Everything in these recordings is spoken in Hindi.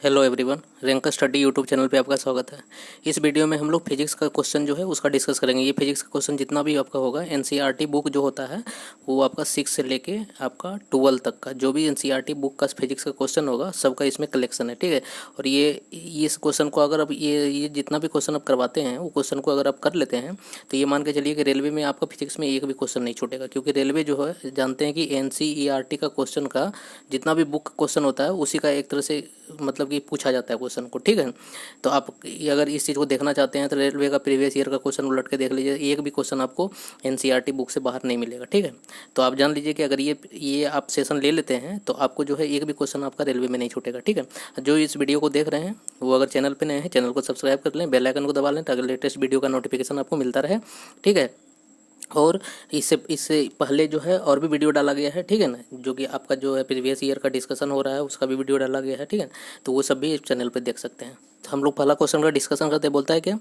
Hello everyone, rank study YouTube channel पे आपका स्वागत है। इस वीडियो में हम लोग फिजिक्स का क्वेश्चन जो है उसका डिस्कस करेंगे। ये फिजिक्स का क्वेश्चन जितना भी आपका होगा एनसीईआरटी बुक जो होता है वो आपका 6 से लेके आपका 12 तक का जो भी एनसीईआरटी बुक का फिजिक्स का क्वेश्चन होगा सबका इसमें कलेक्शन है, ठीक है। और ये इस क्वेश्चन को अगर आप ये जितना भी क्वेश्चन आप करवाते हैं वो क्वेश्चन को अगर आप कर लेते हैं तो ये मान के चलिए कि रेलवे में आपका फिजिक्स में एक भी क्वेश्चन नहीं छूटेगा, क्योंकि रेलवे जो है जानते हैं कि एनसीईआरटी का क्वेश्चन का जितना भी बुक क्वेश्चन होता है उसी का एक तरह से मतलब कि पूछा जाता है क्वेश्चन को, ठीक है। तो आप अगर इस चीज़ को देखना चाहते हैं तो रेलवे का प्रीवियस ईयर का क्वेश्चन उलट के देख लीजिए, एक भी क्वेश्चन आपको एनसीईआरटी बुक से बाहर नहीं मिलेगा, ठीक है। तो आप जान लीजिए कि अगर ये आप सेशन ले लेते हैं तो आपको जो है एक भी क्वेश्चन आपका रेलवे में नहीं छूटेगा, ठीक है। जो इस वीडियो को देख रहे हैं वो अगर चैनल पर नए हैं चैनल को सब्सक्राइब कर लें, बेल आइकन को दबा लें ताकि लेटेस्ट वीडियो का नोटिफिकेशन आपको मिलता रहे, ठीक है। और इससे पहले जो है और भी वीडियो डाला गया है, ठीक है ना, जो कि आपका जो है प्रीवियस ईयर का डिस्कशन हो रहा है उसका भी वीडियो डाला गया है, ठीक है। तो वो सब भी इस चैनल पे देख सकते हैं। तो हम लोग पहला क्वेश्चन का डिस्कशन करते हैं। बोलता है क्या,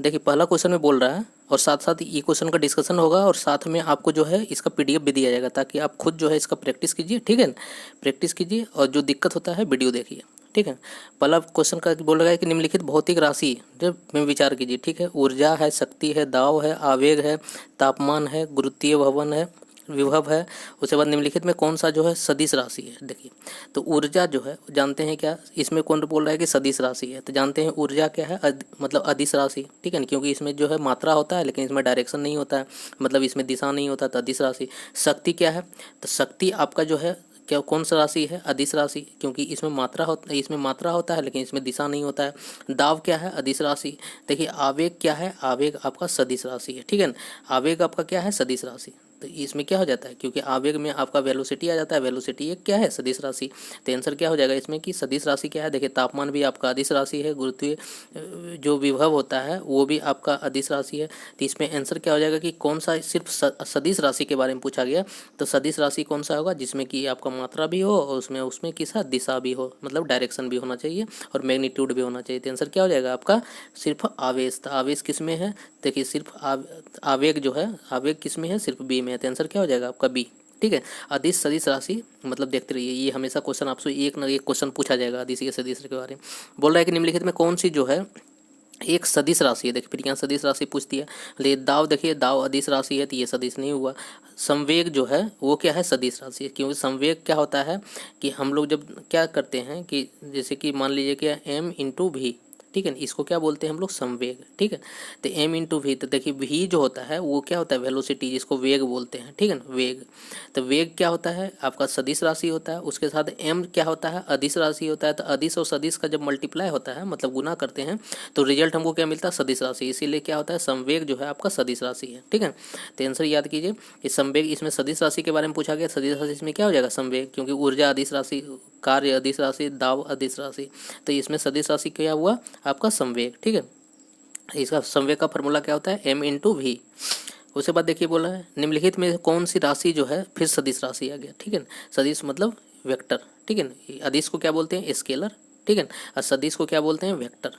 देखिए पहला क्वेश्चन में बोल रहा है और साथ साथ ये क्वेश्चन का डिस्कशन होगा और साथ में आपको जो है इसका पीडीएफ भी दिया जाएगा ताकि आप खुद जो है इसका प्रैक्टिस कीजिए, ठीक है। प्रैक्टिस कीजिए और जो दिक्कत होता है वीडियो देखिए, ठीक है। पहला क्वेश्चन का बोल रहा है कि निम्नलिखित भौतिक राशि जब में विचार कीजिए, ठीक है। ऊर्जा है, शक्ति है, दाब है, आवेग है, तापमान है, गुरुत्वीय भवन है, विभव है। उसके बाद निम्नलिखित में कौन सा जो है सदिश राशि है। देखिए तो ऊर्जा जो है जानते हैं क्या, इसमें कौन बोल रहा है कि सदिश राशि है, तो जानते हैं ऊर्जा क्या है, मतलब अदिश राशि, ठीक है ना, क्योंकि इसमें जो है मात्रा होता है लेकिन इसमें डायरेक्शन नहीं होता है, मतलब इसमें दिशा नहीं होता, तो अदिश राशि। शक्ति क्या है, तो शक्ति आपका जो है क्या कौन सा राशि है, अदिश राशि, क्योंकि इसमें मात्रा होता है लेकिन इसमें दिशा नहीं होता है। दाब क्या है, अदिश राशि। देखिए आवेग क्या है, आवेग आपका सदिश राशि है, ठीक है ना। आवेग आपका क्या है, सदिश राशि। तो इसमें क्या हो जाता है, क्योंकि आवेग में आपका वेलोसिटी आ जाता है, वेलोसिटी एक क्या है, सदिश राशि। तो आंसर क्या हो जाएगा इसमें कि सदिश राशि क्या है। देखिए तापमान भी आपका अदिश राशि है, गुरुत्वीय जो विभव होता है वो भी आपका अदिश राशि है। तो इसमें आंसर क्या हो जाएगा कि कौन सा सिर्फ सदिश राशि के बारे में पूछा गया, तो सदिश राशि कौन सा होगा जिसमें कि आपका मात्रा भी हो और उसमें किसा दिशा भी हो, मतलब डायरेक्शन भी होना चाहिए और मैग्नीट्यूड भी होना चाहिए। तो आंसर क्या हो जाएगा आपका सिर्फ आवेश। तो आवेश किस में है, देखिए सिर्फ आवेग जो है, आवेग किस में है, सिर्फ बी में है। तो आंसर क्या हो जाएगा आपका बी, ठीक है। अदिश सदिश राशि मतलब देखते रहिए, ये हमेशा क्वेश्चन आपसे एक ना एक क्वेश्चन पूछा जाएगा अदिश या सदिश के बारे में। बोल रहा है कि निम्नलिखित में कौन सी जो है एक सदिश राशि है। देखिए फिर यहाँ सदिश राशि पूछती है, लेकिन दाव देखिए दाव अदिश राशि है तो ये सदिश नहीं हुआ। संवेग जो है वो क्या है, सदिश राशि है, क्योंकि संवेग क्या होता है कि हम लोग जब क्या करते हैं कि जैसे कि मान लीजिए कि एम इंटू भी, ठीक है, इसको क्या बोलते हैं हम लोग, संवेग, ठीक है। तो एम इंटू वी, तो देखिए वी जो होता है वो क्या होता है, वेलोसिटी, जिसको वेग बोलते हैं, ठीक है ना, वेग। तो वेग क्या होता है आपका सदिश राशि होता है, उसके साथ एम क्या होता है, अदिश राशि होता है। तो अदिश और सदिश का जब मल्टीप्लाई होता है मतलब गुना करते हैं तो रिजल्ट हमको क्या मिलता है, सदिश राशि। इसीलिए क्या होता है, संवेग जो है आपका सदिश राशि है, ठीक है। तो आंसर याद कीजिए कि संवेग, इसमें सदिश राशि के बारे में पूछा गया, सदिश राशि इसमें क्या हो जाएगा, संवेग, क्योंकि ऊर्जा अदिश राशि, कार्य अदिश राशि, दाब अदिश राशि। तो इसमें सदिश राशि क्या हुआ आपका संवेग, ठीक है। इसका संवेग का फॉर्मूला क्या होता है, एम इंटू वी। उसके बाद देखिए बोला है निम्नलिखित में कौन सी राशि जो है फिर सदिश राशि आ गया, ठीक है ना। सदिश मतलब वेक्टर, ठीक है ना। अदिश को क्या बोलते हैं, स्केलर, ठीक है ना, और सदिश को क्या बोलते हैं, वेक्टर,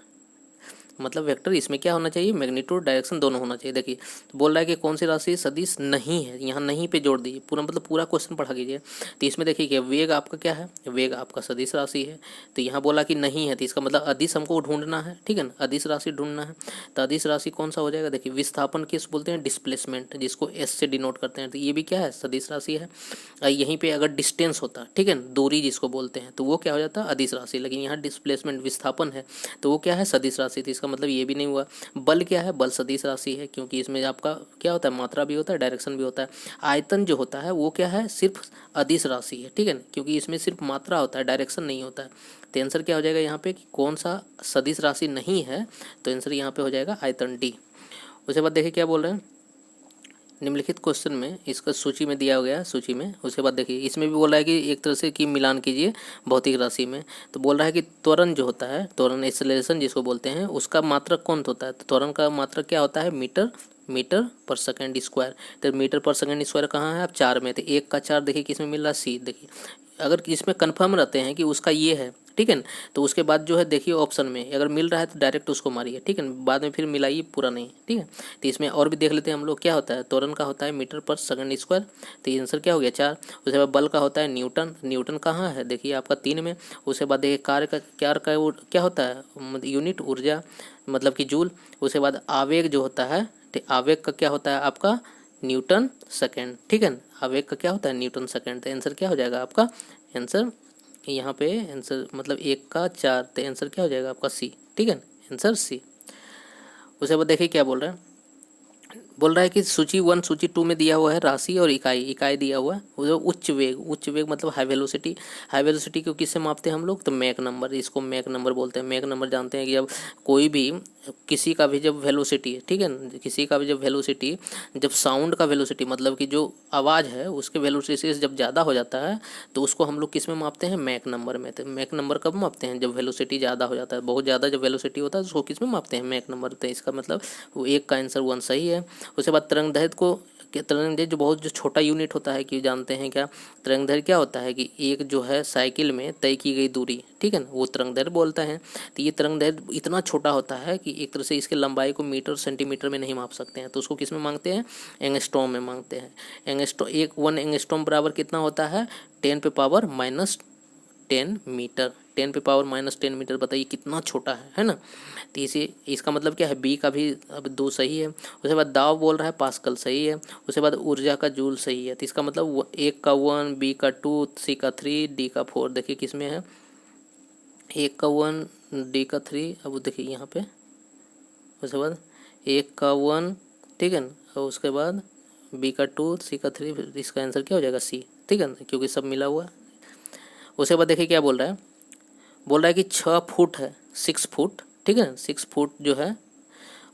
मतलब वेक्टर। इसमें क्या होना चाहिए, मैग्नीट्यूड डायरेक्शन दोनों होना चाहिए। देखिए तो बोल रहा है कि कौन सी राशि सदिश नहीं है, यहाँ नहीं पे जोड़ दीजिए, पूरा मतलब पूरा क्वेश्चन पढ़ा कीजिए। तो इसमें देखिए कि वेग आपका क्या है, वेग आपका सदिश राशि है। तो यहाँ बोला कि नहीं है तो इसका मतलब अदिश हमको ढूंढना है, ठीक है ना, अदिश राशि ढूंढना है। तो अदिश राशि कौन सा हो जाएगा, देखिए विस्थापन किस बोलते हैं, डिस्प्लेसमेंट, जिसको एस से डिनोट करते हैं, तो ये भी क्या है, सदिश राशि है। यहीं पे अगर डिस्टेंस होता, ठीक है, दूरी जिसको बोलते हैं, तो वो क्या हो जाता है, अदिश राशि। लेकिन यहाँ डिस्प्लेसमेंट विस्थापन है तो वो क्या है, सदिश राशि। तो इसका मतलब ये भी नहीं हुआ। बल क्या है, बल सदिश राशि है, क्योंकि इसमें आपका क्या होता है, मात्रा भी होता है, डायरेक्शन भी होता है। आयतन जो होता है वो क्या है, सिर्फ अदिश राशि है, ठीक है ना, क्योंकि इसमें सिर्फ मात्रा होता है, डायरेक्शन नहीं होता है। तो आंसर क्या हो जाएगा यहाँ पे कि कौन सा सदिश राशि नहीं है, तो आंसर यहाँ पे हो जाएगा आयतन डी। उसके बाद देखिए क्या बोल रहे हैं, निम्नलिखित क्वेश्चन में इसका सूची में दिया गया है, सूची में। उसके बाद देखिए इसमें भी बोल रहा है कि एक तरह से कि मिलान कीजिए भौतिक राशि में। तो बोल रहा है कि त्वरण जो होता है, त्वरण एक्सेलरेशन जिसको बोलते हैं, उसका मात्रक कौन होता है। तो त्वरण का मात्रक क्या होता है, मीटर पर सेकंड स्क्वायर। तो मीटर पर सेकंड स्क्वायर कहाँ है, आप 4 में। तो 1 का 4 देखिए किस में मिल रहा है, सी। देखिए अगर इसमें कन्फर्म रहते हैं कि उसका ये है ठीक है। तो उसके बाद जो है देखिए ऑप्शन में अगर मिल रहा है तो डायरेक्ट उसको मारिए, ठीक है, बाद में फिर मिलाइए पूरा नहीं, ठीक है। तो इसमें और भी देख लेते हैं हम लोग क्या होता है। त्वरण का होता है मीटर पर सेकंड स्क्वायर, तो आंसर क्या हो गया 4। उसके बाद बल का होता है न्यूटन, न्यूटन कहाँ है देखिए आपका 3 में। उसके बाद देखिए कार्य का वो क्या होता है यूनिट ऊर्जा मतलब कि जूल। उसके बाद आवेग जो होता है, तो आवेग का क्या होता है आपका न्यूटन सेकेंड, ठीक है। आवेग का क्या होता है न्यूटन सेकेंड। तो आंसर क्या हो जाएगा आपका आंसर यहाँ पे आंसर मतलब 1 का 4, तो आंसर क्या हो जाएगा आपका सी, ठीक है, आंसर सी। उसके बाद देखिए क्या बोल रहा है, बोल रहा है कि सूची 1 सूची 2 में दिया हुआ है राशि और इकाई, इकाई दिया हुआ है वो उच्च वेग, उच्च वेग मतलब हाई वेलोसिटी। हाई वेलोसिटी को किससे मापते हैं हम लोग, तो मैक नंबर, इसको मैक नंबर बोलते हैं। मैक नंबर जानते हैं कि जब कोई भी किसी का भी जब वेलोसिटी, ठीक है, किसी का भी जब वेलोसिटी, जब साउंड का वेलोसिटी मतलब कि जो आवाज़ है उसके वेलोसिटी से जब ज़्यादा हो जाता है तो उसको हम लोग किस में मापते हैं, मैक नंबर में। तो मैक नंबर कब मापते हैं, जब वेलोसिटी ज़्यादा हो जाता है, बहुत ज़्यादा जब वेलोसिटी होता है उसको किस में मापते हैं, मैक नंबर। तो इसका मतलब वो 1 का आंसर 1 सही है। उसके बाद तरंगदैर्घ्य को, तरंगदैर्घ्य जो बहुत जो छोटा यूनिट होता है कि जानते हैं क्या, तरंगदैर्घ्य क्या होता है कि एक जो है साइकिल में तय की गई दूरी, ठीक है ना, वो तरंगदैर्घ्य बोलता है। तो ये तरंगदैर्घ्य इतना छोटा होता है कि एक तरह से इसके लंबाई को मीटर सेंटीमीटर में नहीं माप सकते हैं, तो उसको किस में मांगते हैं, एंगस्ट्रॉम में मांगते हैं। एंगस्ट्रॉम, 1 एंगस्ट्रॉम बराबर कितना होता है 10⁻⁻10 मीटर। 10⁻⁻10 मीटर, बताइए कितना छोटा है ना। तो इसी इसका मतलब क्या है, बी का भी अब 2 सही है। उसके बाद दाव बोल रहा है पास्कल, सही है। उसके बाद ऊर्जा का जूल, सही है। तो इसका मतलब 1 का 1, बी का 2, सी का 3, डी का 4। देखिए किस में है, 1 का 1, डी का 3, अब देखिए यहाँ पे। उसके बाद 1 का 1, ठीक है, और उसके बाद बी का 2, सी का 3, इसका आंसर क्या हो जाएगा सी, ठीक है, क्योंकि सब मिला हुआ है। उसके बाद देखिए क्या बोल रहा है, बोल रहा है कि 6 फुट है, 6 फुट, ठीक है, 6 फुट जो है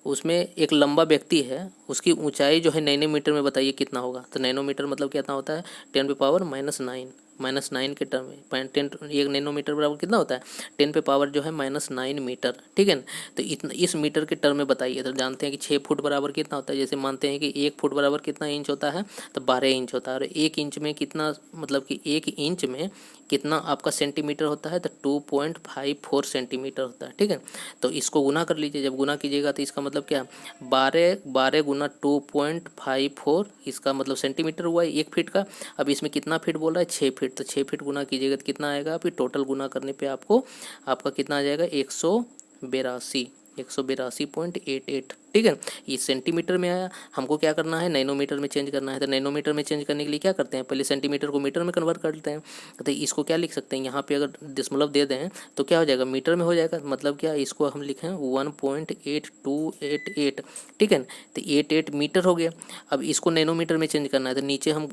उसमें एक लंबा व्यक्ति है, उसकी ऊंचाई जो है नैनोमीटर में बताइए कितना होगा। तो नैनोमीटर मतलब कितना होता है 10⁻⁻9, -9 के टर्म में 10, 1 नैनोमीटर बराबर कितना होता है 10 जो है -9 मीटर, ठीक है ना। तो इतना इस मीटर के टर्म में बताइए। तो जानते हैं कि 6 फुट बराबर कितना होता है, जैसे मानते हैं कि 1 फुट बराबर कितना इंच होता है, तो 12 इंच होता है। और 1 इंच में कितना, मतलब कि 1 इंच में कितना आपका सेंटीमीटर होता है, तो 2.54 सेंटीमीटर होता है, ठीक है। तो इसको गुना कर लीजिए, जब गुना कीजिएगा तो इसका मतलब क्या, 12 गुना 2.54, इसका मतलब सेंटीमीटर हुआ है 1 फीट का। अब इसमें कितना फीट बोल रहा है 6 फीट, तो 6 फीट गुना कीजिएगा तो कितना आएगा, फिर टोटल गुना करने पे आपको आपका कितना आ जाएगा 182.88, ठीक है। ये सेंटीमीटर में आया, हमको क्या करना है नैनोमीटर में चेंज करना है। तो नैनोमीटर में चेंज करने के लिए क्या करते हैं, पहले सेंटीमीटर को मीटर में कन्वर्ट कर लेते हैं। तो इसको क्या लिख सकते हैं, यहाँ पे अगर दशमलव दे दें तो क्या हो जाएगा मीटर में हो जाएगा, मतलब क्या इसको हम लिखें 1.8288, ठीक है। तो 88 मीटर हो गया। अब इसको नैनोमीटर में चेंज करना है तो नीचे हम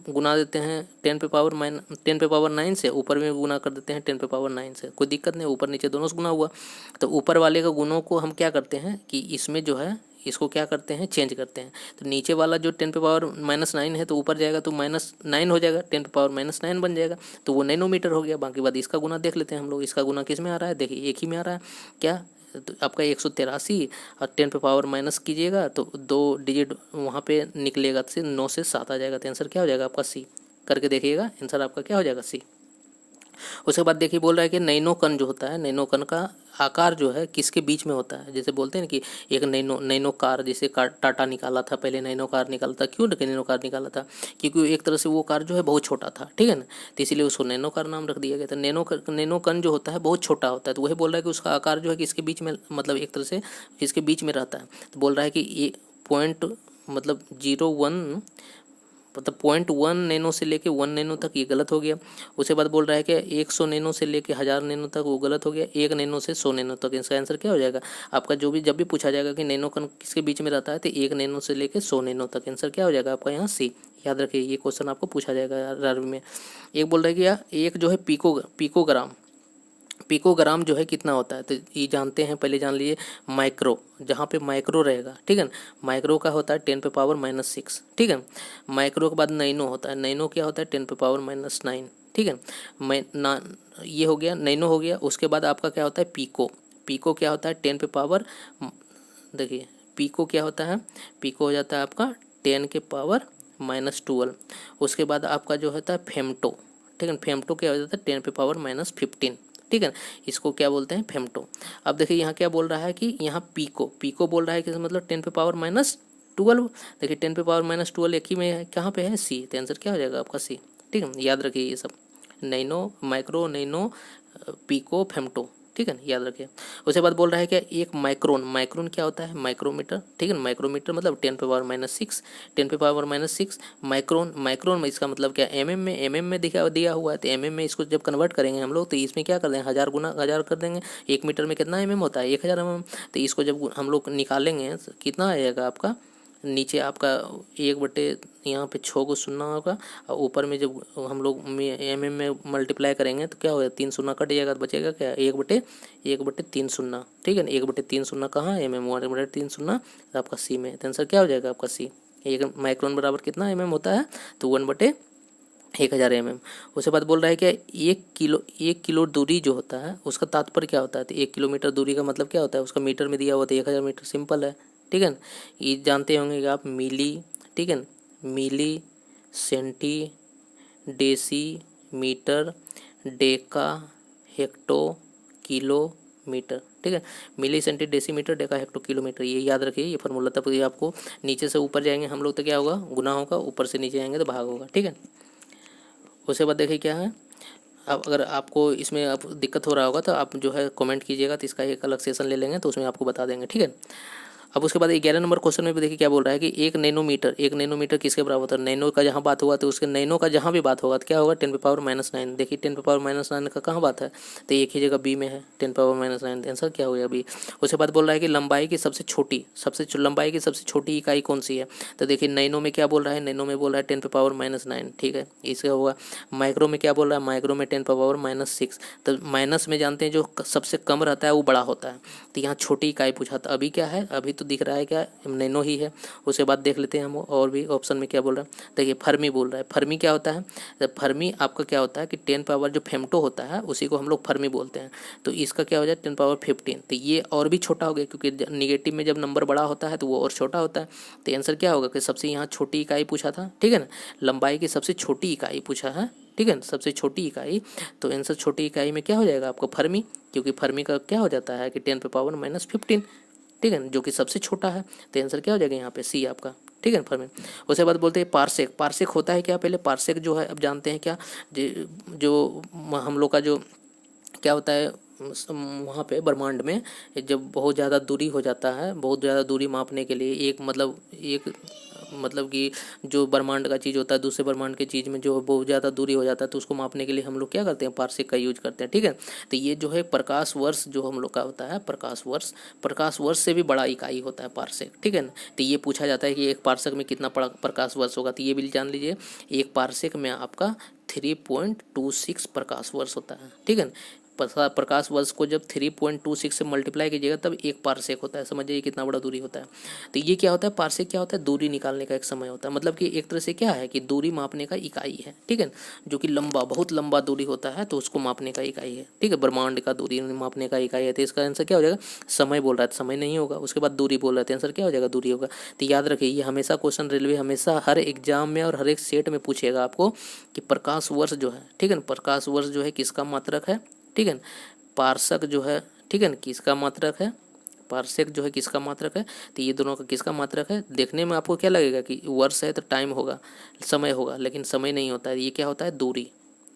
गुना देते हैं 10⁻9 से, ऊपर में गुना कर देते हैं 10⁻9 से, कोई दिक्कत नहीं, ऊपर नीचे दोनों से गुना हुआ। तो ऊपर वाले का गुणों को हम क्या करते हैं कि इसमें जो है इसको क्या करते हैं चेंज करते हैं। तो नीचे वाला जो 10⁻⁻9 है तो ऊपर जाएगा तो -9 हो जाएगा, 10⁻⁻9 बन जाएगा, तो वो नैनोमीटर हो गया। बाकी बाद इसका गुना देख लेते हैं हम लोग, इसका गुना किस में आ रहा है, देखिए एक ही में आ रहा है क्या, तो आपका 183 और 10 माइनस कीजिएगा तो 2 डिजिट वहाँ पे निकलेगा, तो 9 से 7 आ जाएगा। तो आंसर क्या हो जाएगा आपका सी, करके देखिएगा आंसर आपका क्या हो जाएगा सी। उसके बाद देखिए बोल रहा है कि नैनो कण जो होता है, नैनो कण का आकार जो है किसके बीच में होता है। जैसे बोलते हैं ना कि एक नैनो कार, जैसे टाटा निकाला था, पहले नैनो कार निकाला था। क्यों नैनो कार निकाला था, क्योंकि एक तरह से वो कार जो है बहुत छोटा था, ठीक है ना, तो इसीलिए उसको नैनो कार नाम रख दिया गया था। नैनो कण जो होता है बहुत छोटा होता है, तो वही बोल रहा है कि उसका आकार जो है किसके बीच में, मतलब एक तरह से किसके बीच में रहता है। तो बोल रहा है कि ये पॉइंट मतलब 0.1 मतलब 0.1 नैनो से लेके 1 नैनो तक, ये गलत हो गया। उसके बाद बोल रहा है कि 100 नैनो से लेके 1000 नैनो तक, वो गलत हो गया। 1 नैनो से 100 नैनो तक, इसका आंसर क्या हो जाएगा आपका, जो भी जब भी पूछा जाएगा कि नैनो कण किसके बीच में रहता है तो 1 नैनो से लेके 100 नैनो तक, आंसर क्या हो जाएगा आपका यहाँ सी। याद रखिए ये क्वेश्चन आपको पूछा जाएगा आरआरबी में। एक बोल रहा है कि यार एक जो है पिकोग्राम जो है कितना होता है, तो ये जानते हैं, पहले जान लीजिए माइक्रो, जहाँ पे माइक्रो रहेगा, ठीक है ना, माइक्रो का होता है 10⁻⁻6, ठीक है। माइक्रो के बाद नैनो होता है, नैनो क्या होता है 10⁻⁻9, ठीक है। ये हो गया नैनो हो गया। उसके बाद आपका क्या होता है पिको क्या होता है 10 देखिए पिको क्या होता है, पिको हो जाता है आपका 10⁻⁻12। उसके बाद आपका जो होता है फेमटो, ठीक है, फेमटो क्या हो जाता है 10⁻⁻15, ठीक है। इसको क्या बोलते हैं, फेम्टो। अब देखिए यहाँ क्या बोल रहा है कि यहाँ पीको, पीको बोल रहा है कि मतलब 10⁻⁻12। देखिए 10⁻⁻12 एक ही में है, कहाँ पे है, सी। तो आंसर क्या हो जाएगा आपका सी। ठीक है, याद रखिए ये सब, nano, micro, nano, pico, femto, ठीक है ना, याद रखिए। उसके बाद बोल रहा है क्या, एक माइक्रोन, माइक्रोन क्या होता है, माइक्रोमीटर, ठीक है ना, माइक्रोमीटर मतलब 10⁻⁻6, 10⁻⁻6 माइक्रोन। माइक्रोन में इसका मतलब क्या, एमएम में दिया हुआ है, तो एमएम में इसको जब कन्वर्ट करेंगे हम लोग तो इसमें क्या कर देंगे, 1000 गुना 1000 कर देंगे। 1 मीटर में कितना एमएम होता है, 1000 एमएम। तो इसको जब हम लोग निकालेंगे तो कितना आएगा आपका, नीचे आपका 1/, यहाँ पे 6 को शून्य होगा, और ऊपर में जब हम लोग एम में मल्टीप्लाई करेंगे तो क्या होगा, 3 शून्य कट जाएगा, तो बचेगा क्या, 1/3 शून्य, ठीक है ना। 1/3 शून्य कहाँ, एमएम, 1/3 शून्य आपका सी में। तो आंसर क्या हो जाएगा आपका सी। एक माइक्रोन बराबर कितना एमएम होता है, तो 1/1000 एमएम। उसके बाद बोल रहा है क्या, 1 किलो दूरी जो होता है उसका तात्पर्य क्या होता है, तो 1 किलोमीटर दूरी का मतलब क्या होता है, उसका मीटर में दिया हुआ तो 1000 मीटर, सिंपल है, ठीक है ना। ये जानते होंगे कि आप मिली, ठीक है ना, milli, centi, deci, metre, deca, hecto, kilometre, ठीक है। Milli, centi, decimetre, deca, hecto, kilometre, ये याद रखिए, ये फार्मूला। तब ये आपको नीचे से ऊपर जाएंगे हम लोग तो क्या होगा, गुना होगा, ऊपर से नीचे आएंगे तो भाग होगा, ठीक है। उसके बाद देखिए क्या है, अब अगर आपको इसमें अब दिक्कत हो रहा होगा तो आप जो है कमेंट कीजिएगा, तो इसका एक अलग सेशन ले लेंगे तो उसमें आपको बता देंगे, ठीक है। अब उसके बाद 11 नंबर क्वेश्चन में भी देखिए क्या बोल रहा है कि 1 नैनोमीटर, 1 नैनोमीटर किसके बराबर होता है, नैनो का जहाँ बात हुआ तो उसके नैनो का जहाँ भी बात होगा तो क्या होगा, 10⁻⁻9। देखिए 10⁻⁻9 का कहाँ बात है, तो एक ही जगह बी में है, 10⁻⁻9, आंसर क्या हो गया बी। उसके बाद बोल रहा है कि लंबाई की सबसे छोटी, लंबाई की सबसे छोटी इकाई कौन सी है, तो देखिए नैनो में क्या बोल रहा है, नैनो में बोल रहा है 10⁻⁻9, ठीक है, इसका होगा। माइक्रो में क्या बोल रहा है, माइक्रो में 10⁻⁻6। तो माइनस में जानते हैं जो सबसे कम रहता है वो बड़ा होता है, तो यहाँ छोटी इकाई पूछा था। अभी क्या है, अभी तो दिख रहा है क्या, नैनो ही है। उसके बाद देख लेते हैं हम और भी ऑप्शन में क्या बोल रहा है, देखिए फर्मी बोल रहा है। फर्मी क्या होता है, तो फर्मी आपका क्या होता है कि 10 पावर जो फेम्टो होता है उसी को हम लोग फर्मी बोलते हैं, तो इसका क्या हो जाए 10⁻15। तो ये और भी छोटा हो गया, क्योंकि निगेटिव में जब नंबर बड़ा होता है तो वो और छोटा होता है। तो आंसर क्या होगा कि सबसे यहाँ छोटी इकाई पूछा था, ठीक है ना, लंबाई की सबसे छोटी इकाई पूछा है, ठीक है ना, सबसे छोटी इकाई। तो आंसर छोटी इकाई में क्या हो जाएगा आपको, फर्मी, क्योंकि फर्मी का क्या हो जाता है कि 10⁻⁻15, ठीक है, जो कि सबसे छोटा है। तो आंसर क्या हो जाएगा यहाँ पे सी आपका, ठीक है ना, फर्मी। उसके बाद बोलते हैं पार्सेक, पार्सेक होता है क्या, पहले पार्सेक जो है अब जानते हैं क्या, जो हम लोग का जो क्या होता है वहाँ पे ब्रह्मांड में जब बहुत ज़्यादा दूरी हो जाता है, बहुत ज़्यादा दूरी मापने के लिए एक मतलब कि जो ब्रह्मांड का चीज़ होता है दूसरे ब्रह्मांड के चीज़ में जो बहुत ज़्यादा दूरी हो जाता है तो उसको मापने के लिए हम लोग क्या करते हैं, पार्सेक का यूज करते हैं, ठीक है। तो ये जो है प्रकाश वर्ष जो हम लोग का होता है, प्रकाश वर्ष से भी बड़ा इकाई होता है पार्सेक, ठीक है ना। तो ये पूछा जाता है कि एक पार्सेक में कितना प्रकाश वर्ष होगा, तो ये भी जान लीजिए, एक पार्सेक में आपका 3.26 प्रकाश वर्ष होता है, ठीक है ना। प्रकाश वर्ष को जब 3.26 से मल्टीप्लाई कीजिएगा तब एक पार्सेक होता है, समझिए कितना बड़ा दूरी होता है। तो ये क्या होता है, पार्सेक क्या होता है, दूरी निकालने का एक समय होता है, मतलब कि एक तरह से क्या है कि दूरी मापने का इकाई है, ठीक है, जो कि बहुत लंबा दूरी होता है तो उसको मापने का इकाई है, ठीक है, ब्रह्मांड का दूरी मापने का इकाई है। तो इसका आंसर क्या हो जाएगा, समय बोल रहा है, समय नहीं होगा, उसके बाद दूरी बोल रहा है, आंसर क्या हो जाएगा, दूरी होगा। तो याद रखिए ये हमेशा क्वेश्चन रेलवे हमेशा हर एग्जाम में और हर एक सेट में पूछेगा आपको कि प्रकाश वर्ष जो है, ठीक है ना, प्रकाश वर्ष जो है किसका मात्रक है, ठीक है ना, पार्सक जो है, ठीक है ना, किसका मात्रक है, पार्सेक जो है किसका मात्रक है, तो ये दोनों का किसका मात्रक है। देखने में आपको क्या लगेगा कि वर्ष है तो टाइम होगा, समय होगा, लेकिन समय नहीं होता है, ये क्या होता है, दूरी,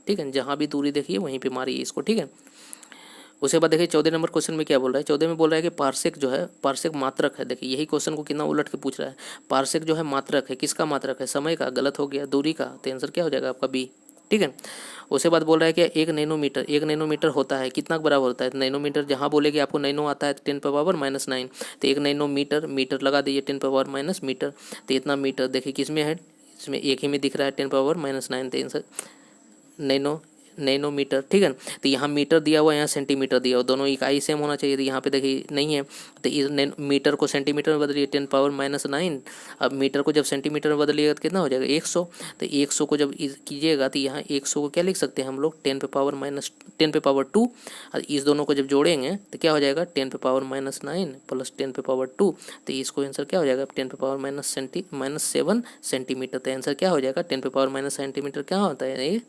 ठीक है, जहाँ भी दूरी देखिए वहीं पे मारिए इसको, ठीक है। उसके बाद देखिए 14 नंबर क्वेश्चन में क्या बोल रहा है, 14 में बोल रहा है कि पार्सेक जो है, पार्सेक मात्रक है। देखिए यही क्वेश्चन को कितना उलट के पूछ रहा है, पार्सेक जो है मात्रक है, किसका मात्रक है, समय का, गलत हो गया, दूरी का, तो आंसर क्या हो जाएगा आपका बी, ठीक है। उसके बाद बोल रहा है कि 1 नैनोमीटर होता है कितना बराबर होता है, नैनोमीटर जहाँ बोलेगी आपको नैनो आता है 10⁻⁻9, तो 1 नैनोमीटर, मीटर लगा दीजिए 10⁻⁻ मीटर, तो इतना मीटर देखिए किसमें है, इसमें एक ही में दिख रहा है 10⁻⁻9, तो आंसर नैनोमीटर, ठीक है। तो यहाँ मीटर दिया हुआ है, यहाँ सेंटीमीटर दिया हुआ, दोनों इकाई सेम होना चाहिए, तो यहाँ पे देखिए नहीं है, तो इस मीटर को सेंटीमीटर में बदलिए 10⁻⁻9। अब मीटर को जब सेंटीमीटर में बदलिएगा तो कितना हो जाएगा 100, तो 100 को जब कीजिएगा तो यहाँ 100 को क्या लिख सकते हैं हम लोग 10⁻2, और इस दोनों को जब जोड़ेंगे तो क्या हो जाएगा 10⁻9 प्लस 10⁻2, तो इसको आंसर क्या हो जाएगा 10⁻⁻7 सेंटीमीटर। तो आंसर क्या हो जाएगा 10⁻⁻सेंटीमीटर क्या होता है ये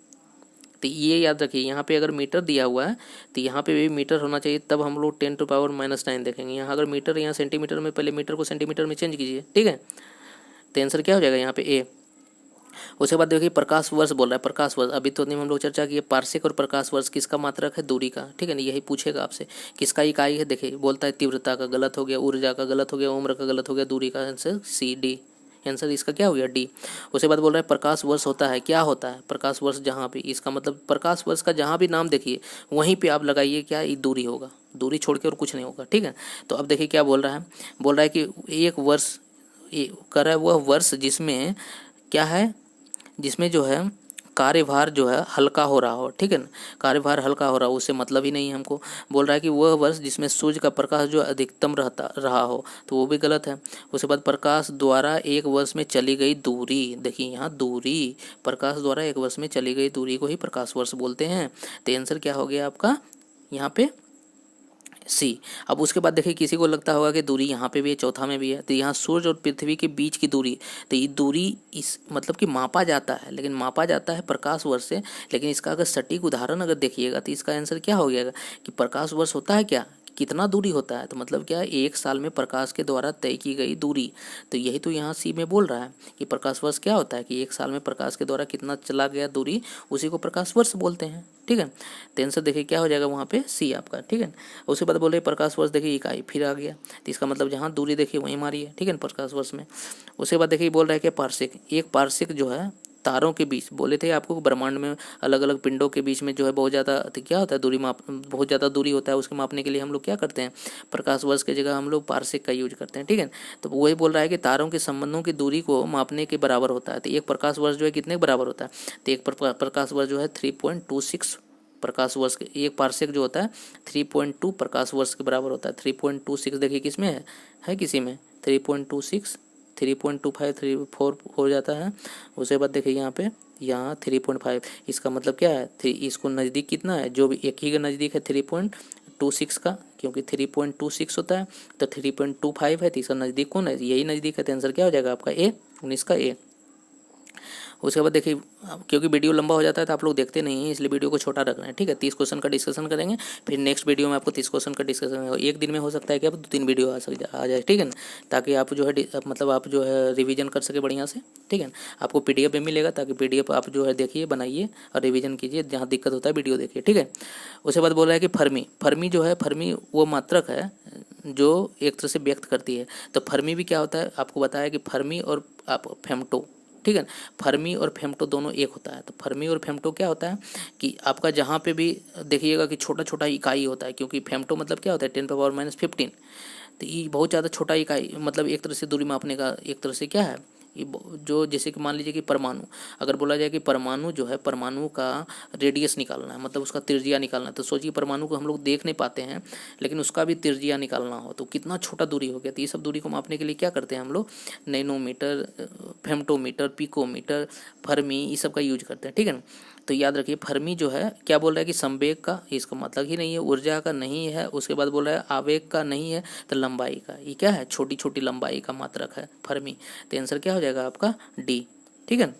तो ये याद रखिए, यहाँ पे अगर मीटर दिया हुआ है तो यहाँ पे भी मीटर होना चाहिए, तब हम लोग 10⁻⁹ देखेंगे। यहाँ अगर मीटर, यहाँ सेंटीमीटर में, पहले मीटर को सेंटीमीटर में चेंज कीजिए, ठीक है। तो आंसर क्या हो जाएगा यहाँ पे ए। उसके बाद देखिए प्रकाश वर्ष बोल रहा है, प्रकाश वर्ष अभी तो नहीं हम लोग चर्चा किए, पार्सेक और प्रकाश वर्ष किसका मात्रक है, दूरी का, ठीक है ना। यही पूछेगा आपसे किसका इकाई है। देखिए बोलता है तीव्रता का, गलत हो गया, ऊर्जा का गलत हो गया, उम्र का गलत हो गया, दूरी का आंसर सी डी, आंसर इसका क्या हो गया डी। उसके बाद बोल रहा है प्रकाश वर्ष होता है, क्या होता है प्रकाश वर्ष, जहाँ पे इसका मतलब प्रकाश वर्ष का जहाँ भी नाम देखिए वहीं पे आप लगाइए क्या, ये दूरी होगा, दूरी छोड़ के और कुछ नहीं होगा, ठीक है। तो अब देखिए क्या बोल रहा है, बोल रहा है कि एक वर्ष कर रहा है वह वर्ष जिसमें क्या है, जिसमें जो है कार्यभार जो है हल्का हो रहा हो, ठीक है ना। कार्यभार हल्का हो रहा हो उससे मतलब ही नहीं है हमको। बोल रहा है कि वह वर्ष जिसमें सूर्य का प्रकाश जो अधिकतम रहा हो, तो वो भी गलत है। उसके बाद प्रकाश द्वारा एक वर्ष में चली गई दूरी, देखिए यहाँ दूरी, प्रकाश द्वारा एक वर्ष में चली गई दूरी को ही प्रकाश वर्ष बोलते हैं। तो आंसर क्या हो गया आपका यहाँ पे सी। अब उसके बाद देखिए किसी को लगता होगा कि दूरी यहाँ पे भी है, चौथा में भी है, तो यहाँ सूर्य और पृथ्वी के बीच की दूरी, तो ये दूरी इस मतलब कि मापा जाता है, लेकिन मापा जाता है प्रकाश वर्ष से। लेकिन इसका अगर सटीक उदाहरण अगर देखिएगा तो इसका आंसर क्या हो गया कि प्रकाश वर्ष होता है क्या, कितना दूरी होता है, तो मतलब क्या है, एक साल में प्रकाश के द्वारा तय की गई दूरी। तो यही तो यहाँ सी में बोल रहा है कि प्रकाश वर्ष क्या होता है कि एक साल में प्रकाश के द्वारा कितना चला गया दूरी, उसी को प्रकाश वर्ष बोलते हैं, ठीक है। तो आंसर देखिए क्या हो जाएगा वहाँ पे सी आपका, ठीक है। उसके बाद बोले प्रकाश वर्ष, देखिए इकाई फिर आ गया, तो इसका मतलब जहाँ दूरी देखिए वहीं मारिए, ठीक है, प्रकाश वर्ष में। उसके बाद देखिए बोल रहा है कि पार्सेक, एक पार्सेक जो है तारों के बीच, बोले थे आपको ब्रह्मांड में अलग अलग पिंडों के बीच में जो है बहुत ज़्यादा क्या होता है दूरी माप, बहुत ज़्यादा दूरी होता है, उसके मापने के लिए हम लोग क्या करते हैं, प्रकाश वर्ष की जगह हम लोग पार्सेक का यूज करते हैं, ठीक है। तो वही बोल रहा है कि तारों के संबंधों की दूरी को मापने के बराबर होता है। तो एक प्रकाश वर्ष जो है कितने के बराबर होता है, तो एक प्रकाश वर्ष जो है 3.26 प्रकाश वर्ष के, एक पार्सेक जो होता है 3.2 प्रकाश वर्ष के बराबर होता है। 3.26 देखिए किस में है किसी में 3.26, 3.25, 3.4 हो जाता है। उसके बाद देखिए यहाँ 3.5, इसका मतलब क्या है, इसको नज़दीक कितना है, जो भी एक ही का नज़दीक है 3.26 का, क्योंकि 3.26 होता है तो 3.25 है, तो इसका नज़दीक कौन है, यही नज़दीक है। तो आंसर क्या हो जाएगा आपका ए, 19 का ए। उसके बाद देखिए क्योंकि वीडियो लंबा हो जाता है तो आप लोग देखते नहीं हैं, इसलिए वीडियो को छोटा रख रहे हैं, ठीक है। 30 क्वेश्चन का डिस्कशन करेंगे, फिर नेक्स्ट वीडियो में आपको 30 क्वेश्चन का डिस्कशन, एक दिन में हो सकता है कि आप 2-3 वीडियो आ जाए, ठीक है ना, ताकि आप जो है मतलब आप जो है रिवीजन कर सके बढ़िया से, ठीक है। आपको PDF में मिलेगा, ताकि PDF आप जो है देखिए, बनाइए और रिवीजन कीजिए, जहाँ दिक्कत होता है वीडियो देखिए, ठीक है। उसके बाद बोल रहा है कि फर्मी जो है, फर्मी वो मात्रक है जो एक तरह से व्यक्त करती है। तो फर्मी भी क्या होता है, आपको बताया कि फर्मी और आप फेम्टो, ठीक है। फर्मी और फेम्टो दोनों एक होता है। तो फर्मी और फेम्टो क्या होता है कि आपका जहाँ पे भी देखिएगा कि छोटा छोटा इकाई होता है, क्योंकि फेम्टो मतलब क्या होता है 10⁻⁻15, तो ये बहुत ज़्यादा छोटा इकाई, मतलब एक तरह से दूरी मापने का एक तरह से क्या है, ये जो जैसे कि मान लीजिए कि परमाणु, अगर बोला जाए कि परमाणु जो है, परमाणु का रेडियस निकालना है, मतलब उसका त्रिज्या निकालना है, तो सोचिए परमाणु को हम लोग देख नहीं पाते हैं, लेकिन उसका भी त्रिज्या निकालना हो तो कितना छोटा दूरी हो गया। तो ये सब दूरी को मापने के लिए क्या करते हैं हम लोग, नैनोमीटर, फेम्टोमीटर, पिकोमीटर, फर्मी, ये सब का यूज करते हैं, ठीक है ना। तो याद रखिए फर्मी जो है क्या बोल रहा है कि संवेग का, इसका मतलब ही नहीं है, ऊर्जा का नहीं है। उसके बाद बोल रहा है आवेग का नहीं है, तो लंबाई का, ये क्या है, छोटी छोटी लंबाई का मात्रक है फर्मी। तो आंसर क्या हो जाएगा आपका डी, ठीक है ना।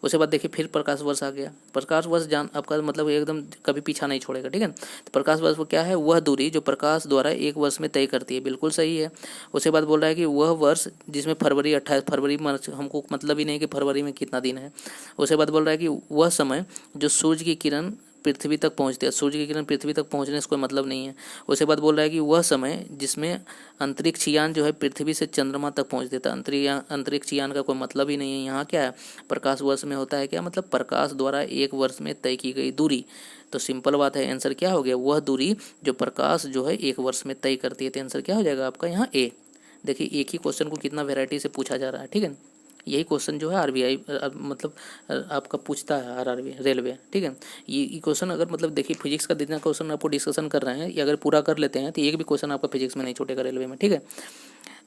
उसके बाद देखिए फिर प्रकाश वर्ष आ गया। प्रकाश वर्ष जान आपका मतलब एकदम कभी पीछा नहीं छोड़ेगा, ठीक है। तो प्रकाश वर्ष वो क्या है, वह दूरी जो प्रकाश द्वारा एक वर्ष में तय करती है, बिल्कुल सही है। उसके बाद बोल रहा है कि वह वर्ष जिसमें 28 फरवरी, हमको मतलब ही नहीं कि फरवरी में कितना दिन है। उसके बाद बोल रहा है कि वह समय जो सूर्य की किरण पृथ्वी तक पहुंचती है, सूर्य की किरण पृथ्वी तक पहुंचने से कोई मतलब नहीं है। उसके बाद बोल रहा है कि वह समय जिसमें अंतरिक्ष यान जो है पृथ्वी से चंद्रमा तक पहुंच देता है, अंतरिक्ष यान का कोई मतलब ही नहीं है। यहाँ क्या है, प्रकाश वर्ष में होता है क्या, मतलब प्रकाश द्वारा एक वर्ष में तय की गई दूरी। तो सिंपल बात है, आंसर क्या हो गया, वह दूरी जो प्रकाश जो है एक वर्ष में तय करती है। तो आंसर क्या हो जाएगा आपका यहाँ ए। देखिए एक ही क्वेश्चन को कितना वेराइटी से पूछा जा रहा है, ठीक है। यही क्वेश्चन जो है RBI मतलब आपका पूछता है, RRB रेलवे, ठीक है। ये क्वेश्चन अगर मतलब देखिए फिजिक्स का जितना क्वेश्चन आपको डिस्कशन कर रहे हैं, ये अगर पूरा कर लेते हैं तो एक भी क्वेश्चन आपका फिजिक्स में नहीं छूटेगा रेलवे में, ठीक है।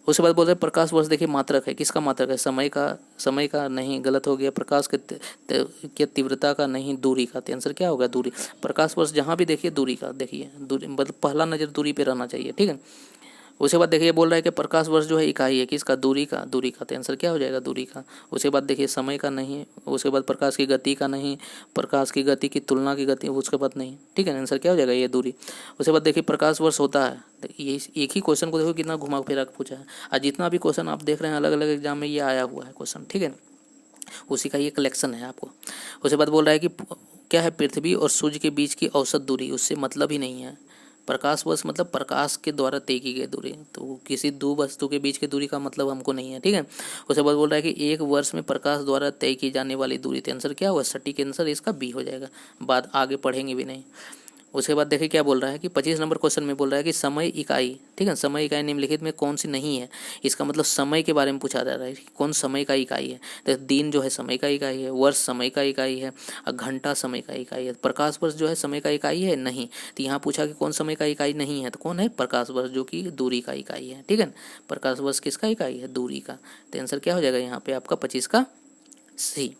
उसके बाद बोल रहे हैं प्रकाश वर्ष, देखिए मात्रक है, किसका मात्रक है, समय का नहीं, गलत हो गया। प्रकाश के तीव्रता का नहीं, दूरी का। तो आंसर क्या होगा, दूरी। प्रकाश वर्ष जहाँ भी देखिए दूरी का, देखिए दूरी मतलब पहला नज़र दूरी पे रहना चाहिए, ठीक है। उसके बाद देखिए बोल रहा है कि प्रकाश वर्ष जो है इकाई है किसका, दूरी का, दूरी का, तो आंसर क्या हो जाएगा, दूरी का। उसके बाद देखिए समय का नहीं है, उसके बाद प्रकाश की गति का नहीं, प्रकाश की गति की तुलना की गति उसके बाद नहीं, ठीक है, आंसर क्या हो जाएगा, ये दूरी। उसके बाद देखिए प्रकाश वर्ष होता है, ये एक ही क्वेश्चन को देखो कितना घुमा फिरा के पूछा है, और जितना भी क्वेश्चन आप देख रहे हैं अलग अलग एग्जाम में ये आया हुआ है क्वेश्चन, ठीक है, उसी का ये कलेक्शन है आपको। उसके बाद बोल रहा है कि क्या है, पृथ्वी और सूर्य के बीच की औसत दूरी, उससे मतलब ही नहीं है। प्रकाश वर्ष मतलब प्रकाश के द्वारा तय की गई दूरी, तो किसी दो वस्तु के बीच की दूरी का मतलब हमको नहीं है, ठीक है। उसके बाद बोल रहा है कि एक वर्ष में प्रकाश द्वारा तय की जाने वाली दूरी, तो आंसर क्या हुआ, सटीक आंसर इसका बी हो जाएगा, बात आगे पढ़ेंगे भी नहीं। उसके बाद देखिए क्या बोल रहा है कि 25 नंबर क्वेश्चन में बोल रहा है कि समय इकाई, ठीक है, समय इकाई निम्नलिखित में कौन सी नहीं है। इसका मतलब समय के बारे में पूछा जा रहा है, कौन समय का इकाई है। तो दिन जो है समय का इकाई है, वर्ष समय का इकाई है, और घंटा समय का इकाई है। प्रकाश वर्ष जो है समय का इकाई है नहीं, तो यहाँ पूछा कि कौन समय का इकाई नहीं है, तो कौन है, प्रकाश वर्ष, जो कि दूरी का इकाई है, ठीक है। प्रकाश वर्ष किसका इकाई है, दूरी का, तो आंसर क्या हो जाएगा यहाँ पे आपका 25 का सी।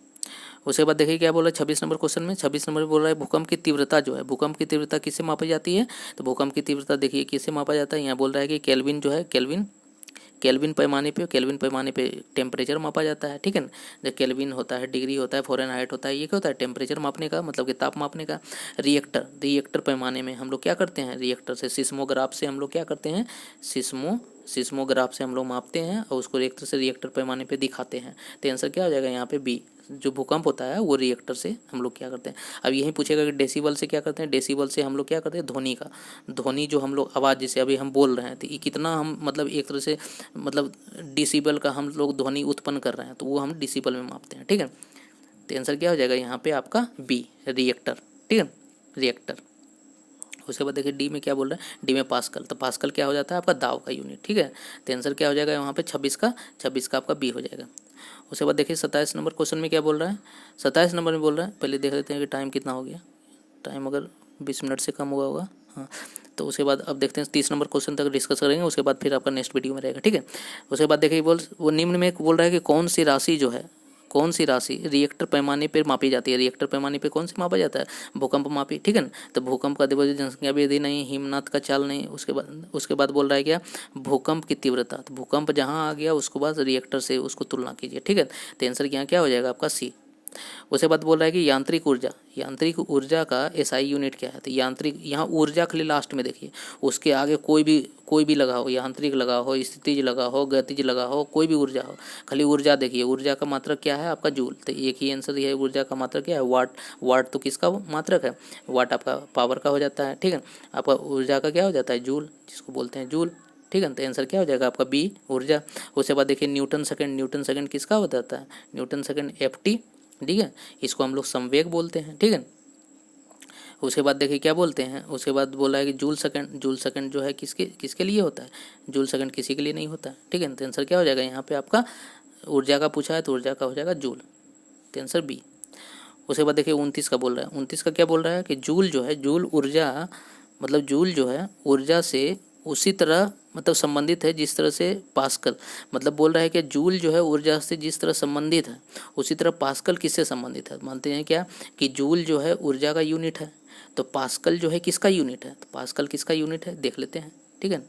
उसके बाद देखिए क्या बोल रहा है 26 नंबर क्वेश्चन में, 26 नंबर बोल रहा है भूकंप की तीव्रता जो है, भूकंप की तीव्रता किससे मापी जाती है, तो भूकंप की तीव्रता देखिए किससे मापा जाता है, यहाँ बोल रहा है कि केल्विन जो है, केल्विन पैमाने पे टेम्परेचर मापा जाता है, ठीक है ना। जो केल्विन होता है, डिग्री होता है, फ़ारेनहाइट होता है, ये क्या होता है, टेम्परेचर मापने का, मतलब कि ताप मापने का। रिएक्टर पैमाने में हम लोग क्या करते हैं, रिएक्टर से, सिस्मोग्राफ से हम लोग क्या करते हैं, सिस्मोग्राफ से हम लोग मापते हैं और उसको रिएक्टर पैमाने पे दिखाते हैं। तो आंसर क्या हो जाएगा यहाँ पे बी, जो भूकंप होता है वो रिएक्टर से हम लोग क्या करते हैं। अब यही पूछेगा कि डेसिबल से क्या करते हैं, डेसिबल से हम लोग क्या करते हैं, ध्वनि का, ध्वनि जो हम लोग आवाज़ जैसे अभी हम बोल रहे हैं, तो ये कितना हम मतलब एक तरह से मतलब डिसिबल का हम लोग ध्वनि उत्पन्न कर रहे हैं, तो वो हम डिसिबल में मापते हैं, ठीक है। तो आंसर क्या हो जाएगा यहाँ पे आपका बी, रिएक्टर, ठीक है, रिएक्टर। उसके बाद देखिए डी में क्या बोल रहा है, डी में पास्कल, तो पास्कल क्या हो जाता है आपका दाव का यूनिट, ठीक है। तो आंसर क्या हो जाएगा वहाँ पे 26 का आपका बी हो जाएगा। उसके बाद देखिए 27 नंबर क्वेश्चन में क्या बोल रहा है, 27 नंबर में बोल रहा है, पहले देख लेते हैं कि टाइम कितना हो गया, टाइम अगर 20 मिनट से कम हुआ होगा, हाँ, तो उसके बाद अब देखते हैं 30 नंबर क्वेश्चन तक डिस्कस करेंगे, उसके बाद फिर आपका नेक्स्ट वीडियो में रहेगा, ठीक है। उसके बाद देखिए वो निम्न में बोल रहा है कि कौन सी राशि रिएक्टर पैमाने पर मापी जाती है, रिएक्टर पैमाने पे कौन सी मापा जाता है, भूकंप मापी, ठीक है ना। तो भूकंप का दिवस जनसंख्या वृद्धि नहीं, हिमनाथ का चाल नहीं, उसके बाद बोल रहा है क्या, भूकंप की तीव्रता, तो भूकंप जहाँ आ गया उसके बाद रिएक्टर से उसको तुलना कीजिए, ठीक है। तो आंसर यहाँ क्या हो जाएगा आपका सी। उसके बाद बोल रहा है कि यांत्रिक ऊर्जा का एसआई यूनिट क्या है, तो यांत्रिक, यहाँ ऊर्जा खाली लास्ट में देखिए, उसके आगे कोई भी लगा हो, यांत्रिक लगा हो, स्थितिज लगा हो, गतिज लगा हो, कोई भी ऊर्जा हो, खाली ऊर्जा देखिए, ऊर्जा का मात्रक क्या है आपका जूल, तो एक ही आंसर है, ऊर्जा का मात्रक क्या है, वाट तो किसका मात्रक है, वाट आपका पावर का हो जाता है, ठीक है। आपका ऊर्जा का क्या हो जाता है, जूल, जिसको बोलते हैं जूल, ठीक है। तो आंसर क्या हो जाएगा आपका बी, ऊर्जा। उसके बाद देखिए न्यूटन सेकंड किसका हो जाता है, न्यूटन सेकंड एफटी, ठीक है, इसको हम लोग संवेग बोलते हैं, ठीक है। उसके बाद देखिए क्या बोलते हैं, उसके बाद बोला है कि जूल सेकंड जो है किसके लिए होता है, जूल सेकंड किसी के लिए नहीं होता है, ठीक है। तो आंसर क्या हो जाएगा यहाँ पे आपका, ऊर्जा का पूछा है तो ऊर्जा का हो जाएगा जूल, तो आंसर बी। उसके बाद देखिए 29 का बोल रहा है, 29 का क्या बोल रहा है कि जूल जो है, जूल ऊर्जा, मतलब जूल जो है ऊर्जा से उसी तरह मतलब संबंधित है जिस तरह से पास्कल, मतलब बोल रहा है कि जूल जो है ऊर्जा से जिस तरह संबंधित है उसी तरह पास्कल किससे संबंधित है, मानते हैं क्या कि जूल जो है ऊर्जा का यूनिट है, तो पास्कल जो है किसका यूनिट है, तो पास्कल किसका यूनिट है देख लेते हैं, ठीक है।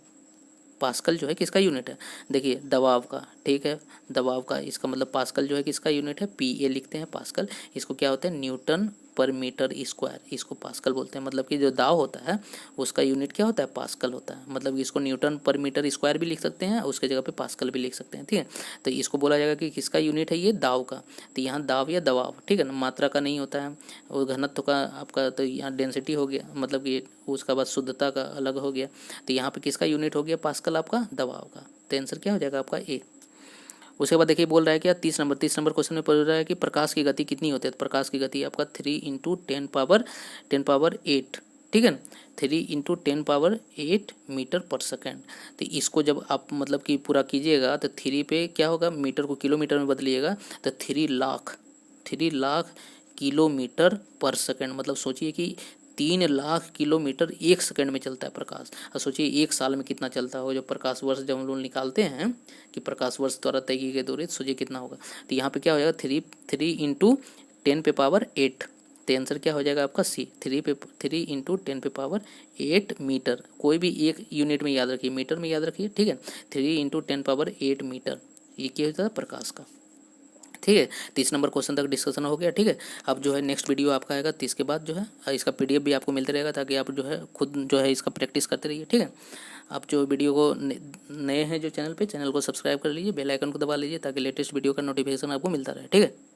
पास्कल जो है किसका यूनिट है, देखिए दबाव का, ठीक है, दबाव का, इसका मतलब पास्कल जो है किसका यूनिट है, पी ए लिखते हैं पास्कल, इसको क्या होता है न्यूटन पर मीटर स्क्वायर, इसको पास्कल बोलते हैं, मतलब कि जो दाव होता है उसका यूनिट क्या होता है, पास्कल होता है, मतलब इसको न्यूटन पर मीटर स्क्वायर भी लिख सकते हैं, उसके जगह पे पास्कल भी लिख सकते हैं, ठीक है। तो इसको बोला जाएगा कि किसका यूनिट है ये, दाव का, तो यहाँ दाव या दबाव, ठीक है ना, मात्रा का नहीं होता है, और घनत्व का आपका, तो यहाँ डेंसिटी हो गया, मतलब कि उसका बाद शुद्धता का अलग हो गया, तो यहाँ पे किसका यूनिट हो गया, पास्कल आपका दबाव का, तो आंसर क्या हो जाएगा आपका ए। उसके बाद देखिए बोल रहा है क्या 30 नंबर क्वेश्चन में पढ़ रहा है कि प्रकाश की गति कितनी होती है, तो प्रकाश की गति आपका 3 × 10⁸, ठीक है, 3 × 10⁸ मीटर पर सेकेंड। तो इसको जब आप मतलब कि पूरा कीजिएगा तो 3 पे क्या होगा, मीटर को किलोमीटर में बदलिएगा, तो 3 लाख किलोमीटर पर सेकेंड, मतलब सोचिए कि 3 लाख किलोमीटर एक सेकंड में चलता है प्रकाश, और सोचिए एक साल में कितना चलता हो, जो प्रकाश वर्ष जब हम लोग निकालते हैं कि प्रकाश वर्ष द्वारा तय की गई दूरी, सोचिए कितना होगा। तो यहाँ पे क्या हो जाएगा 3 × 10⁸, तो आंसर क्या हो जाएगा आपका सी, 3 इंटू 10 पे पावर 8 मीटर। कोई भी एक यूनिट में याद रखिए, मीटर में याद रखिए, ठीक है। 3 इंटू 10 पावर 8 मीटर, ये क्या होता है प्रकाश का, ठीक है। 30 नंबर क्वेश्चन तक डिस्कशन हो गया, ठीक है। अब जो है नेक्स्ट वीडियो आपका आएगा 30 के बाद, जो है इसका पीडीएफ भी आपको मिलते रहेगा, ताकि आप जो है खुद जो है इसका प्रैक्टिस करते रहिए, ठीक है। आप जो वीडियो को नए हैं जो चैनल पे, चैनल को सब्सक्राइब कर लीजिए, बेल आइकन को दबा लीजिए, ताकि लेटेस्ट वीडियो का नोटिफिकेशन आपको मिलता रहे, ठीक है।